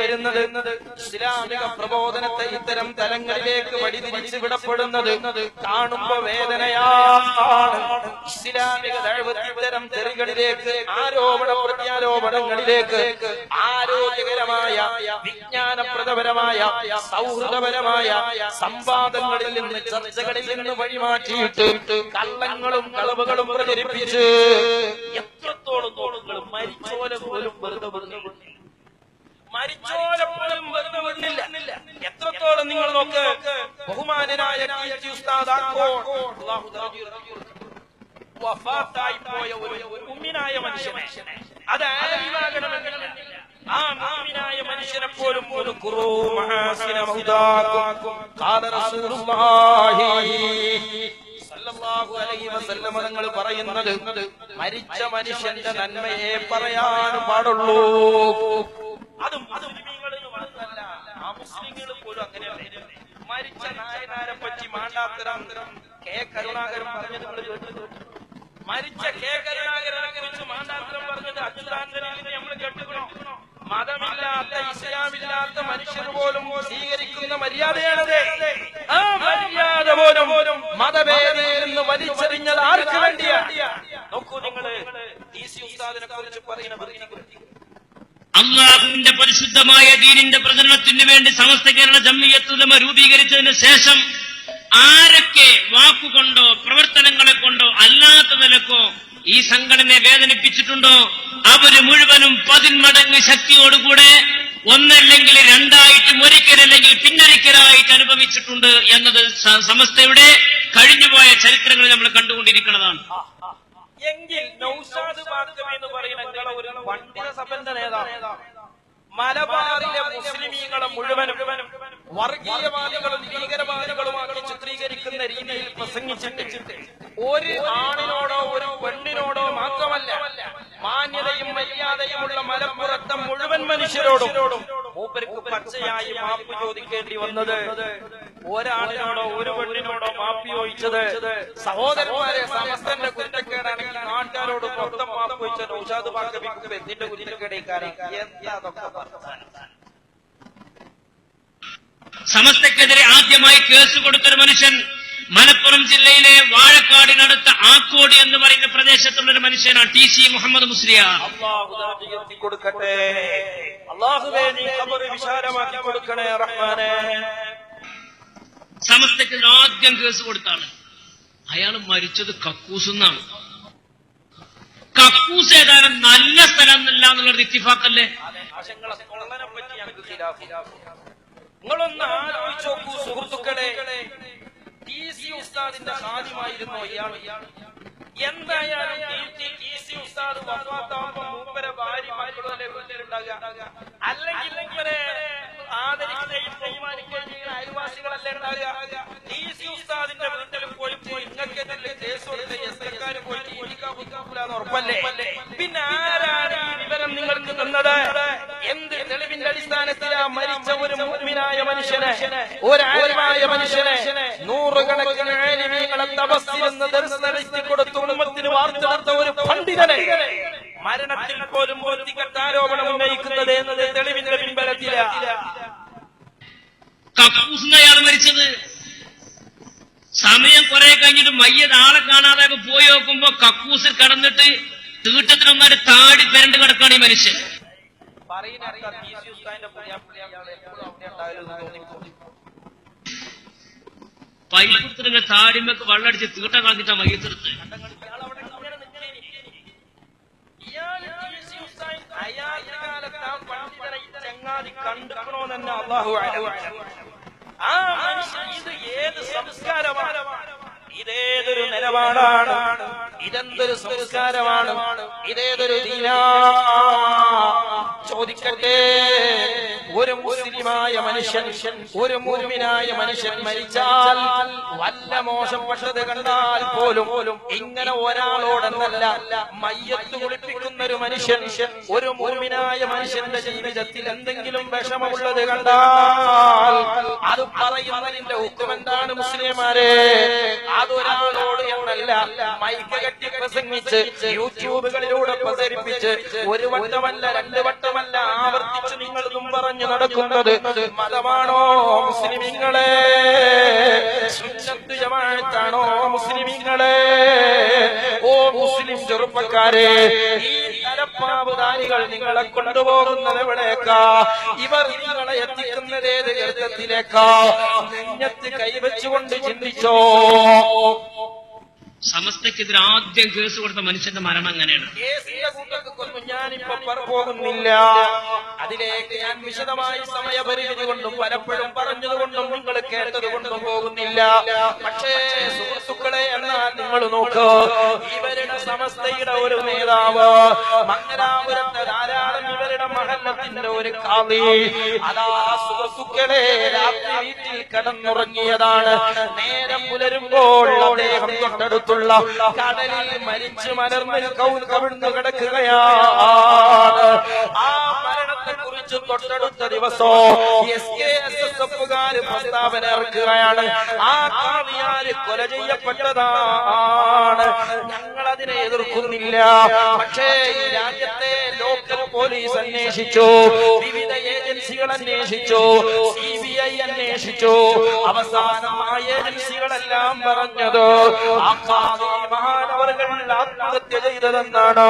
വരുന്നത് ഇസ്ലാമിക പ്രബോധനത്തെ ഇത്തരം തലങ്ങളിലേക്ക് വഴിതിരിച്ചു വിടപ്പെടുന്നത് കാണുമ്പോ വേദനയാണ്. ഇസ്ലാമിക ഇത്തരം തെറികളിലേക്ക്, ആരോപണ പ്രത്യാരോപണങ്ങളിലേക്ക് ആരോഗ്യകരമായ, വിജ്ഞാനപ്രദപരമായ, സൗഹൃദപരമായ സംവാദങ്ങളിൽ നിന്ന്, ചർച്ചകളിൽ നിന്ന് വഴിമാറ്റിയിട്ട് കള്ളങ്ങളും കളവുകളും പ്രചരിപ്പിച്ച് എത്രത്തോളം തോന്നുകളും മരിച്ചോല പോലും വെറുതെ മരിച്ചോലപ്പോലും എത്രത്തോളം നിങ്ങൾ നോക്ക്. ബഹുമാനനായ വഫാത്തായി പോയ ഒരു മുഅ്മിനായ മനുഷ്യനെ, അത് ആലിമാകണമെന്നില്ല, ആ മുഅ്മിനായ മനുഷ്യനെ പോലും ഒരു ഖുറൂ മഹാസിന മൗതാകും ഖാല റസൂലുള്ളാഹി സല്ലല്ലാഹു അലൈഹി വസല്ലം തങ്ങൾ പറയുന്നത്, മരിച്ച മനുഷ്യന്റെ നന്മയെ പറയാൻ പാടുള്ളൂ. അതും മുസ്ലിമീങ്ങളിൽ മാത്രമല്ല, ആ മുസ്ലിങ്ങൾ പോലും അങ്ങനെയല്ലേ. മരിച്ച നായനാരെ പറ്റി മാണ്ടാത്തരം കെ കരുണാകരൻ പറഞ്ഞത് നിങ്ങൾ കേട്ടു. മരിച്ച കെ കരുണാകരനെ കുറിച്ച് മാണ്ടാത്തരം പറഞ്ഞത് അച്യുതാനന്ദനെ നമ്മൾ കേട്ടുകണോ? മതമില്ലാത്ത, ഇസ്ലാമില്ലാത്ത മനുഷ്യർ പോലും സ്വീകരിക്കുന്ന മര്യാദയാണത്. ആ മര്യാദ പോലും മതഭേദയിൽ നിന്ന് വലിച്ചെറിഞ്ഞത് ആർക്ക് വേണ്ടിയാ? നോക്കൂ നിങ്ങള് DC ഉസ്താദിനെ കുറിച്ച് പറയുന്ന അള്ളാഹുവിന്റെ പരിശുദ്ധമായ ദീനിന്റെ പ്രചരണത്തിന് വേണ്ടി സമസ്ത കേരള ജംഇയ്യത്തുൽ ഉലമ രൂപീകരിച്ചതിന് ശേഷം ആരൊക്കെ വാക്കുകൊണ്ടോ പ്രവർത്തനങ്ങളെ കൊണ്ടോ അല്ലാത്ത നിലക്കോ ഈ സംഘടനയെ വേദനിപ്പിച്ചിട്ടുണ്ടോ അവര് മുഴുവനും 10 മടങ്ങ് ശക്തിയോടുകൂടെ ഒന്നല്ലെങ്കിൽ രണ്ടായിട്ടും ഒരിക്കലല്ലെങ്കിൽ പിന്നൊരിക്കലായിട്ട് അനുഭവിച്ചിട്ടുണ്ട് എന്നത് സമസ്തയുടെ കഴിഞ്ഞുപോയ ചരിത്രങ്ങൾ നമ്മൾ കണ്ടുകൊണ്ടിരിക്കുന്നതാണ്. എങ്കിൽ നൗഷാദ് ബാക്കവി എന്ന് പറയുന്ന ഒരു പണ്ഡിത സഭന്റെ നേതാവ് മലബാറിലെ മുസ്ലിമീങ്ങളെ മുഴുവനും വർഗീയവാദികളും ഭീകരവാദികളുമാക്കി ചിത്രീകരിക്കുന്ന രീതിയിൽ പ്രസംഗിച്ചിട്ട് ഒരു ആണിനോടോ ഒരു പെണ്ണിനോടോ മാത്രമല്ല, മാന്യതയും മര്യാദയുമുള്ള മലപ്പുറത്തെ മുഴുവൻ മനുഷ്യരോടും മൂപ്പർക്ക് പച്ചയായി മാപ്പ് ചോദിക്കേണ്ടി വന്നത്. ഒരാളിനോടോ ഒരു പെണ്ണിനോടോ മാപ്പ് ചോദിച്ചത് സഹോദരന്മാരെ സമസ്തന്റെ കുറ്റക്കേടാണെങ്കിൽ നാട്ടുകാരോട് മൊത്തം മാപ്പ് ചോദിച്ച നൗഷാദ് ബാക്കവിക്ക് എന്തിന്റെ കുറ്റക്കേടേക്കാരെ സമസ്തക്കെതിരെ ആദ്യമായി കേസ് കൊടുത്തൊരു മനുഷ്യൻ മലപ്പുറം ജില്ലയിലെ വാഴക്കാടിനടുത്ത ആക്കോടി എന്ന് പറയുന്ന പ്രദേശത്തുള്ള ഒരു മനുഷ്യനാണ് TC മുഹമ്മദ് മുസ്ലിയാർ. അല്ലാഹു കൊടുക്കട്ടെ, അല്ലാഹുവേ നീ ഖബർ വിശാലമാക്കി കൊടുക്കണേ റഹ്മാനേ. സമസ്തക്ക് ആദ്യം കേസ് കൊടുത്താണ്. അയാൾ മരിച്ചത് കക്കൂസെന്നാണ്. കക്കൂസ് ഏതായാലും നല്ല സ്ഥലം എന്നല്ല എന്നുള്ളത് ഇത്തിഫാക്കല്ലേ? നിങ്ങളൊന്ന് ആലോചിച്ച് നോക്കൂ സുഹൃത്തുക്കളെ, DC ഉസ്താദിന്റെ ഖാദിമായിരുന്നു ഇയാൾ. എന്തായാലും DC ഉസ്താദ് വഫാത്താകുമ്പോ മൂപ്പരെ ഭാര്യ മക്കളല്ലേ വീട്ടിലുണ്ടാകുക, അല്ലെങ്കിൽ ഇവരെ ആദരിക്കുകയും ബഹുമാനിക്കുകയും ചെയ്യുന്ന അയൽവാസികളല്ലേ ഉണ്ടാകുക. DC ഉസ്താദിന്റെ വീട്ടിൽ പോയി നിങ്ങൾക്ക് തന്നെ കേസ് കൊടുത്ത് എസ്ഐക്കാര് പോയി ജീവിക്കാന്ന് ഉറപ്പല്ലേ? പിന്നെ ആരാണ് ഈ വിവരം നിങ്ങൾക്ക് തന്നത്? എന്ത് തെളിവിന്റെ അടിസ്ഥാനത്തിലാ മരിച്ച ഒരു മുഅ്മിനായ മനുഷ്യനെ, ഒരാലിമായ മനുഷ്യനെ, നൂറുകണക്കിന് ആലിമീങ്ങളെ തപസ്സിരുന്ന് ദർസ് നടത്തി കൊടുത്തു ഉമ്മത്തിന് വാർത്തെടുത്ത ഒരു പണ്ഡിതനെ മരണത്തിൽ പോലും വൃത്തികെട്ട ആരോപണം ഉന്നയിക്കുന്നത് എന്നത് തെളിവിന്റെ പിൻബലത്തില. കക്കൂസിനയാൾ മരിച്ചത് സമയം കുറെ കഴിഞ്ഞിട്ട് മയ്യത്ത് ആളെ കാണാതെ പോയി നോക്കുമ്പോ കക്കൂസിൽ കടന്നിട്ട് തീട്ടത്തിനൊന്നാല് താടി പെരണ്ട് കിടക്കാണ് ഈ മനുഷ്യൻ. പൈപ്പത്തിന് താടിമൊക്കെ വെള്ളടിച്ച് തീട്ട കളഞ്ഞിട്ടാ മയ്യത്തെടുത്ത്. ചങ്ങാതി കണ്ടുക്കണോന്നെ അല്ലാഹു ആ മനുഷ്യൻ ഇത് ഏത് സംസ്കാരമാണ്, ഇതേതൊരു നിലപാടാണ്, ഇതെന്തൊരു സംസ്കാരമാണ്, ഇതേതൊരു ദീനാ? ചോദിക്കട്ടെ, ഒരു മുസ്ലിമായ മനുഷ്യൻ, ഒരു മുഅ്മിനായ മനുഷ്യൻ മരിച്ചാൽ വല്ല മോശപ്പെട്ടത് കണ്ടാൽ പോലും ഇങ്ങനെ ഒരാളോടെന്നല്ല, മയ്യത്ത് കുളിപ്പിക്കുന്ന ഒരു മനുഷ്യൻ, ഒരു മുഅ്മിനായ മനുഷ്യന്റെ ജീവിതത്തിൽ എന്തെങ്കിലും വിഷമമുള്ളത് കണ്ടാൽ അത് പറയുന്നതിന്റെ ഹുക്കം എന്താണ് മുസ്ലിംമാരെ? അതൊരാളോട് എന്നല്ല, എന്നല്ല, മൈക്ക് കെട്ടി പ്രസംഗിച്ച് യൂട്യൂബുകളിലൂടെ പ്രചരിപ്പിച്ച് ഒരു വട്ടമല്ല രണ്ട് വട്ടമല്ല ആവർത്തിച്ച് നിങ്ങളതും പറഞ്ഞു നടക്കുന്നത് മതമാണോ മുസ്ലിമീങ്ങളെ? സുന്നത്ത് ജമാഅത്താണോ മുസ്ലിമീങ്ങളെ? ഓ മുസ്ലിം ചെറുപ്പക്കാരെ, ഈ തലപ്പാവുധാരികൾ നിങ്ങളെ കൊണ്ടുപോകുന്നത് എവിടേക്കാ? ഇവർ നിങ്ങളെ എത്തിക്കുന്നത് ഏത് ഗർത്തത്തിലേക്കാ? നെഞ്ഞത്ത് കൈവച്ചുകൊണ്ട് ചിന്തിച്ചോ. സമസ്തക്കെതിരെ ആദ്യം കേസ് കൊടുത്ത മനുഷ്യന്റെ മരണം അങ്ങനെയാണ്. കേസിന്റെ കൂട്ടക്കൊന്നും ഞാനിപ്പോ പോകുന്നില്ല. അതിലേക്ക് ഞാൻ വിശദമായി സമയപരിമിതി കൊണ്ടും പലപ്പോഴും പറഞ്ഞതുകൊണ്ടും നിങ്ങൾ കേട്ടത് കൊണ്ടും പോകുന്നില്ല. പക്ഷേ സുഹൃത്തുക്കളെ, എന്നാൽ നിങ്ങൾ നോക്ക്, ഇവരുടെ സമസ്തയുടെ ഒരു നേതാവ്, മംഗലാപുരത്തെ ധാരാളം ഇവരുടെ മഹല്ലത്തിന്റെ ഒരു കാളി, അതാ സുഹൃത്തുക്കളെ രാത്രി വീട്ടിൽ കിടന്നുറങ്ങിയതാണ്. നേരം പുലരുമ്പോൾ അദ്ദേഹം തൊട്ടടുത്തുള്ള കടലിൽ മരിച്ചു മലർന്ന് കവിഴ്ന്നു കിടക്കുകയാണ്. ആ മരണത്തെ കുറിച്ച് തൊട്ടടുത്ത ദിവസം SKSSFുകാര് പ്രസ്താവന ഇറക്കുകയാണ്. ആ കാളിയാര് കൊല ചെയ്യപ്പെട്ടതാണ്. ഞങ്ങളതിനെ എതിർക്കുന്നില്ല. പക്ഷേ ഈ രാജ്യത്തെ ലോക്കൽ പോലീസ് അന്വേഷിച്ചു, വിവിധ ഏജൻസികൾ അന്വേഷിച്ചു, CBI അന്വേഷിച്ചു. അവസാനം ആ ഏജൻസികളെല്ലാം പറഞ്ഞത് മഹാനവറുകൾ ആത്മഹത്യ ചെയ്തതെന്നാണ്.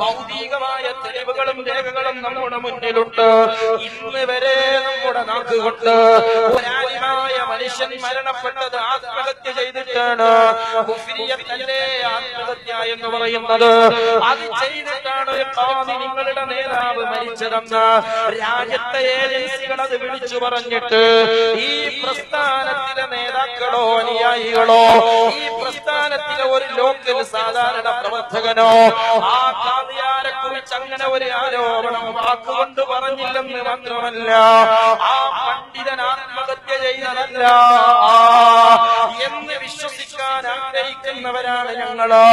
ഭൗതികമായ തെളിവുകളും രേഖകളും നമ്മുടെ മുന്നിലുണ്ട്. ഇന്ന് വരെ നമ്മുടെ നാക്കുകൊണ്ട് ഒരാളിമായ മനുഷ്യൻ മരണപ്പെട്ടത് ആത്മഹത്യ ചെയ്തിട്ടാണ്. കുഫ്രിയത്തല്ലേ ആത്മഹത്യ എന്ന് പറയുന്നത്? അത് ചെയ്തിട്ടാണ് ഖാദി നിങ്ങളുടെ നേതാവ് മരിച്ചതെന്ന് രാജ്യത്തെ ഏജൻസികൾ അത് വിളിച്ചു പറഞ്ഞിട്ട് ഈ പ്രസ്ഥാനത്തിലെ നേതാക്കളോ അനുയായികളോ ഈ പ്രസ്ഥാനത്തിലെ ഒരു ലോക്കൽ സാധാരണ പ്രവർത്തകനോ ആ ഖാദിയാരെ കുറിച്ച് അങ്ങനെ ഒരു ആരോപണം വാക്കുകൊണ്ട് പറഞ്ഞില്ലെന്ന് മാത്രമല്ല, ആ പണ്ഡിതൻ ആത്മഹത്യ ചെയ്തതല്ല എന്ന് വിശ്വസിക്കാൻ ആഗ്രഹിക്കുന്നവരാണ് ഞങ്ങള്.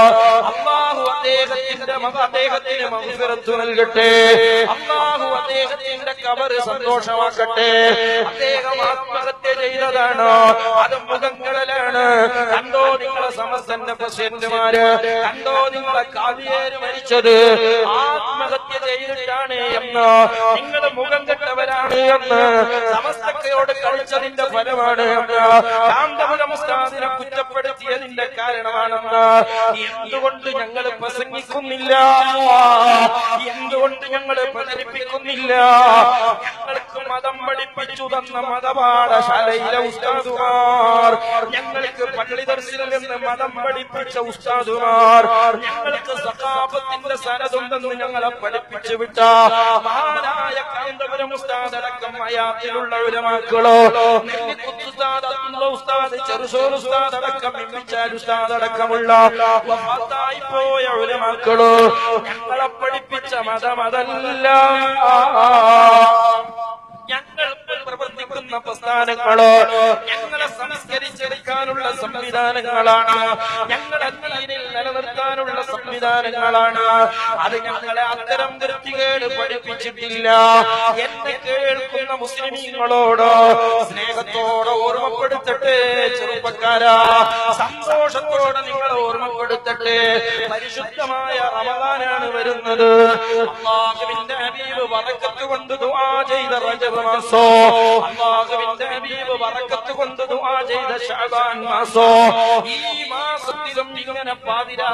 അല്ലാഹു അദ്ദേഹത്തിന് മഗ്ഫിറത്ത് നൽകട്ടെ. അല്ലാഹു അദ്ദേഹത്തിന്റെ ഖബർ സന്തോഷമാക്കട്ടെ. അദ്ദേഹം ആത്മഹത്യ ചെയ്തതാണ്. അത് മുഖങ്ങളിലാണ്. കണ്ടോ നിങ്ങളെ സമസ്തന്റെ പ്രസിഡന്റുമാര്, കണ്ടോ നിങ്ങളെ ഖാദിയാര് മരിച്ചത് ആത്മഹത്യ ചെയ്തിട്ടാണ് എന്ന്, നിങ്ങൾ മുഖം കെട്ടവരാണ് എന്ന് സമസ്തയോട് കളിച്ചതിന്റെ ഫലമാണ് എന്ന്, കാന്തപുരം ഉസ്താദിനെ കുറ്റപ്പെടുത്തിയതിന്റെ കാരണമാണെന്ന് എന്തുകൊണ്ട് ഞങ്ങൾ പ്രസംഗിക്കുന്നില്ല? എന്തുകൊണ്ട് ഞങ്ങൾ പ്രചരിപ്പിക്കുന്നില്ല? ഞങ്ങൾക്ക് മതം പഠിപ്പിച്ചു തന്ന മതപാഠശാലയിലെ ഉസ്താദുമാർ, ഞങ്ങൾക്ക് പള്ളി ദർശനിൽ നിന്ന് മതം പഠിപ്പിച്ച ഉസ്താദുമാർ, ഞങ്ങൾക്ക് സഖാഫത്തിന്റെ സനതുണ്ടെന്ന് ഞങ്ങളെ പഠിപ്പിച്ചു വിട്ട മഹാനായ കാന്തപുരം ഉസ്താദ് അടക്കം ഹയാത്തിലുള്ള ഉലമാക്കളോ, ഉസ്താദ് ചെറുസോർ ഉസ്താദ് അടക്കം മിമ്മിച്ചാൽ ഉസ്താദ് അടക്കമുള്ള വഫാത്തായി പോയ ഉലമാക്കളോ, ഞങ്ങളെ പഠിപ്പിച്ച മതമതല്ല. ഞങ്ങൾ പ്രവർത്തിക്കുന്ന പ്രസ്ഥാനങ്ങളോ ഞങ്ങളെ സംസ്കരിച്ചെടുക്കാനുള്ള സംവിധാനങ്ങളാണ്, ഞങ്ങളെ ദീനിൽ നിലനിർത്താനുള്ള സംവിധാനങ്ങളാണ്. അത് ഞങ്ങളെ അത്തരം വൃത്തികേട് പഠിപ്പിച്ചിട്ടില്ല. എന്നെ കേൾക്കുന്ന മുസ്ലിമീങ്ങളോട് സ്നേഹത്തോടെ ഓർമ്മപ്പെടുത്തട്ടെ ചെറുപ്പക്കാരാ, സന്തോഷത്തോടെ നിങ്ങളെ ഓർമ്മപ്പെടുത്തട്ടെ. പരിശുദ്ധമായ റമദാനാണ് വരുന്നത്. അല്ലാഹുവിന്റെ ഹബീബ് ബറക്കത്ത് കൊണ്ട് ദുആ ചെയ്ത റജബ് മാസോ, അല്ലാഹുവിന്റെ ഹബീബ് ബറക്കത്ത് കൊണ്ട് ദുആ ചെയ്ത ശഅബാൻ മാസോ, ഈ മാസത്തിലും ഇങ്ങനെ പാതിരാ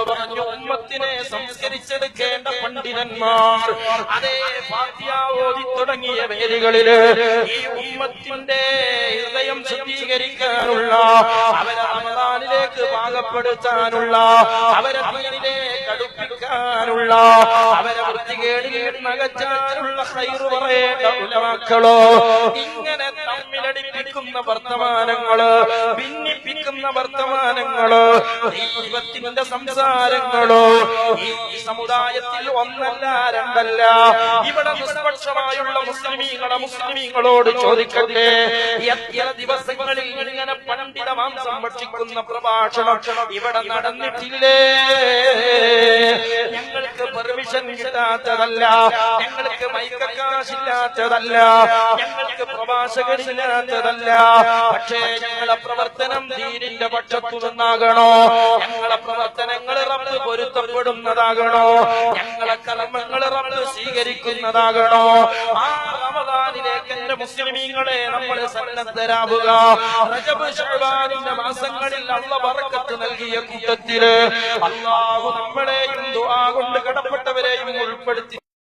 പറഞ്ഞു ഉമ്മത്തിനെ സംസ്കരിച്ചെടുക്കേണ്ട പണ്ഡിതന്മാർ അതേ ഫാത്തിഹ ഓതി തുടങ്ങിയ വേദികളില് ഈ ഉമ്മത്തിന്റെ ഹൃദയം ശുദ്ധീകരിക്കാനുള്ള, അവരെ റമദാനിലേക്ക് പാകപ്പെടുത്താനുള്ള, അവരെ ദീനിലേക്ക് അടുപ്പിക്കാനുള്ള, അവരെ വൃത്തികേടിൽ നകറ്റാനുള്ള ഖൈറ് പറയേണ്ട ഉലമാക്കളോ ഇങ്ങനെ തമ്മിലടിപ്പിക്കുന്ന വർത്തമാനങ്ങള്, ഭിന്നിപ്പിക്കുന്ന വർത്തമാനങ്ങളോ, ദൈവത്തിന്റെ സംസാരങ്ങളോ ഈ സമുദായത്തിൽ ഒന്നല്ല രണ്ടല്ല. ഇവിടെ നിഷ്പക്ഷമായുള്ള മുസ്ലിമീങ്ങളോട് ചോദിക്കട്ടെ, എത്ര ദിവസങ്ങളിൽ ഇങ്ങനെ പണ്ഡിത മാംസം ഭക്ഷിക്കുന്ന പ്രഭാഷണം ഇവിടെ നടന്നിട്ടില്ലേ? ഞങ്ങൾക്ക് പെർമിഷൻ കിട്ടാത്തതല്ല, ഞങ്ങൾക്ക് മൈക്കക്കാശില്ലാത്തതല്ല, ഞങ്ങൾ ഞങ്ങൾക്ക് പ്രഭാഷകരില്ലാത്തതല്ല. പക്ഷേ ഞങ്ങളെ പ്രവർത്തനം ദീനിന്റെ പക്ഷത്തു നിന്നാകണോ, ഞങ്ങളെ പ്രവർത്തനങ്ങൾ റബ്ബ് പൊരുത്തപ്പെടുന്നതാകണോ, ഞങ്ങളെ കർമ്മങ്ങൾ റബ്ബ് സ്വീകരിക്കുന്നതാകണോ. ആ റമദാനിലേക്ക് എന്റെ മുസ്ലിമീങ്ങളെ നമ്മൾ സന്നദ്ധരാവുക. റജബ് ശഅബാനിന്റെ മാസങ്ങളിൽ അല്ലാഹു ബറക്കത്ത് നൽകിയ കൂട്ടത്തില് അല്ലാഹു നമ്മളെയും ദുആ കൊണ്ട് കടപ്പെട്ടവരെയും ഉൾപ്പെടുത്തി